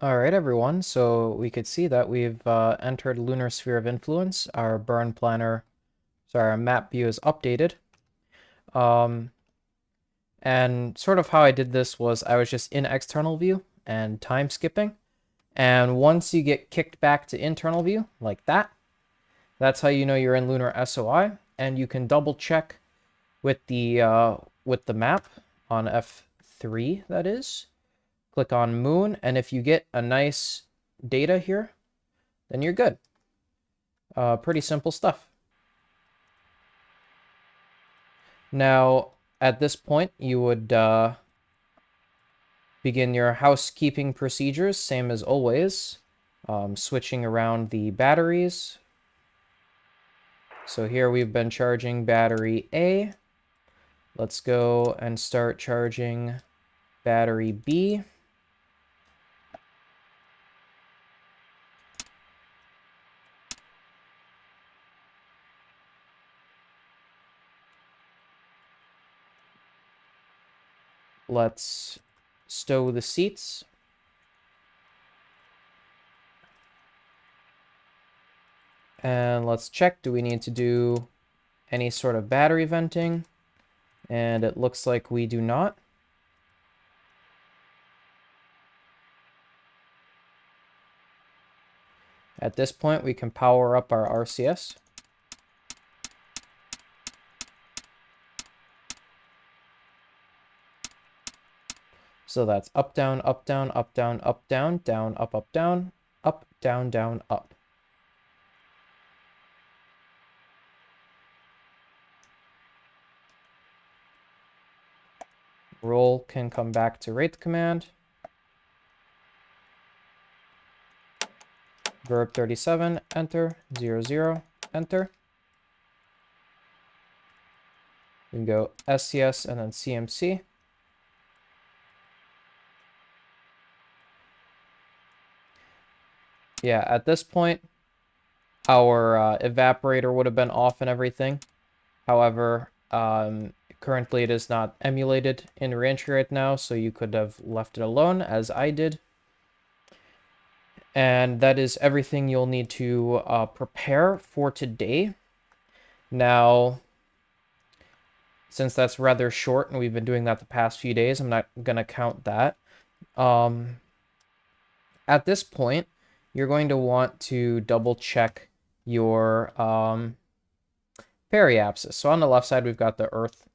All right, everyone. So we could see that we've entered Lunar Sphere of Influence. Our burn planner, sorry, our map view is updated. Um, and sort of how I did this was I was just in external view and time skipping. And once you get kicked back to internal view like that, that's how you know you're in Lunar SOI. And you can double check with the map on F3, that is. Click on Moon, and if you get a nice data here, then you're good. Pretty simple stuff. Now, at this point, you would begin your housekeeping procedures, same as always. Switching around the batteries. So here we've been charging battery A. Let's go and start charging battery B. Let's stow the seats. And let's check, do we need to do any sort of battery venting? And it looks like we do not. At this point, we can power up our RCS. So that's up, down, up, down, up, down, up, down, down, up, down, up, down, down, up. Roll can come back to rate command. Verb 37, enter, 00, enter. We can go SCS and then CMC. Yeah, at this point, our evaporator would have been off and everything. However, currently it is not emulated in reentry right now, so you could have left it alone, as I did. And that is everything you'll need to prepare for today. Now, since that's rather short and we've been doing that the past few days, I'm not going to count that. At this point, you're going to want to double check your periapsis. So on the left side, we've got the Earth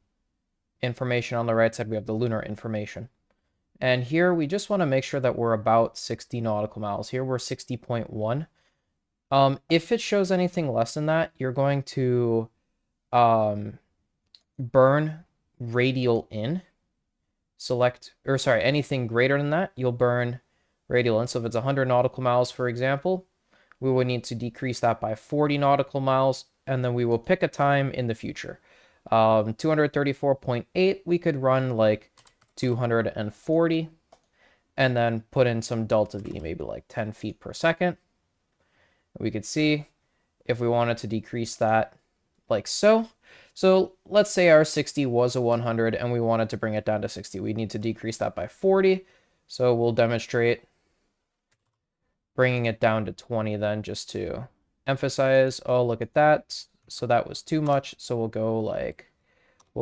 information. On the right side, we have the lunar information. And here, we just want to make sure that we're about 60 nautical miles. Here, we're 60.1. If it shows anything less than that, you're going to burn radial in. Anything greater than that, you'll burn radial in. So if it's 100 nautical miles, for example, we would need to decrease that by 40 nautical miles, and then we will pick a time in the future. 234.8, we could run like 240, and then put in some delta V, maybe like 10 feet per second. We could see if we wanted to decrease that like so. So let's say our 60 was a 100 and we wanted to bring it down to 60. We need to decrease that by 40. So we'll demonstrate bringing it down to 20 then, just to emphasize. Oh, look at that. So that was too much. So we'll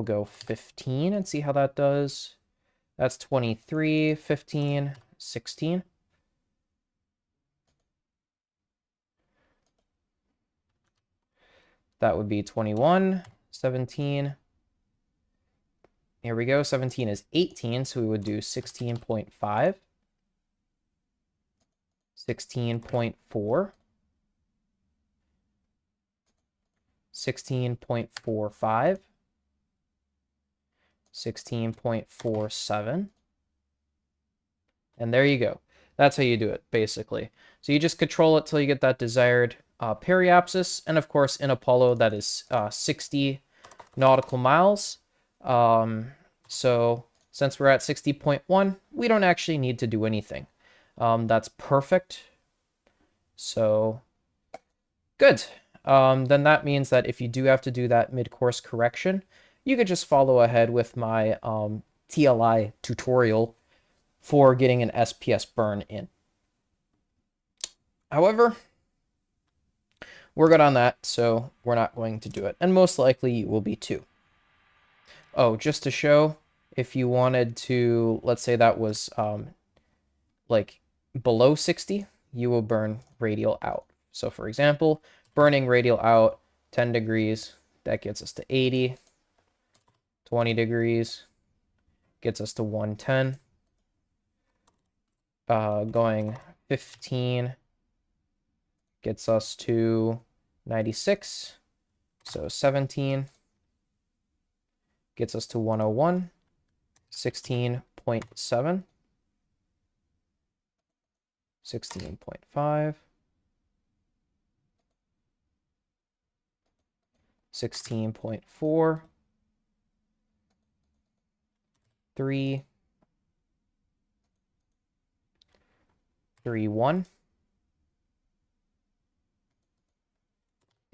go 15 and see how that does. That's 23, 15, 16. That would be 21, 17. Here we go. 17 is 18, so we would do 16.5. 16.4. 16.45. 16.47. And there you go. That's how you do it, basically. So you just control it till you get that desired periapsis. And of course, in Apollo, that is 60 nautical miles. So since we're at 60.1, we don't actually need to do anything. That's perfect. So good. Then that means that if you do have to do that mid-course correction, you could just follow ahead with my TLI tutorial for getting an SPS burn in. However, we're good on that, so we're not going to do it. And most likely you will be too. Oh, just to show, if you wanted to, let's say that was like below 60, you will burn radial out. So for example, burning radial out 10 degrees, that gets us to 80. 20 degrees gets us to 110. Going 15 gets us to 96. So 17 gets us to 101. 16.7. 16.5. 16.4. 3. 3.1.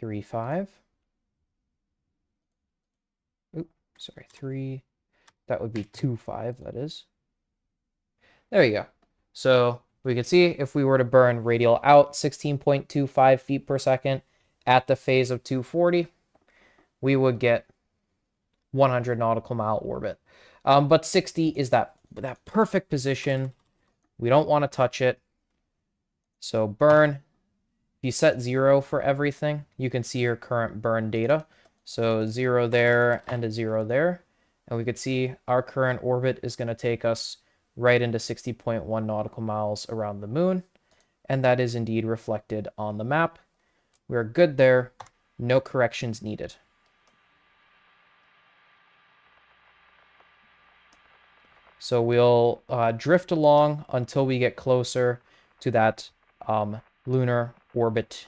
3.5. Oops, sorry, 3. That would be 2.5, that is. There you go. So we can see if we were to burn radial out 16.25 feet per second at the phase of 240, we would get 100 nautical mile orbit. But 60 is that perfect position. We don't want to touch it. So burn, if you set 0 for everything, you can see your current burn data. So 0 there and a 0 there. And we could see our current orbit is going to take us right into 60.1 nautical miles around the moon. And that is indeed reflected on the map. We're good there. No corrections needed. So we'll drift along until we get closer to that lunar orbit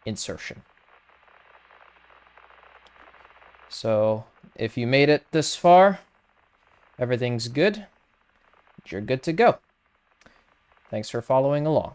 insertion. So if you made it this far, everything's good. You're good to go. Thanks for following along.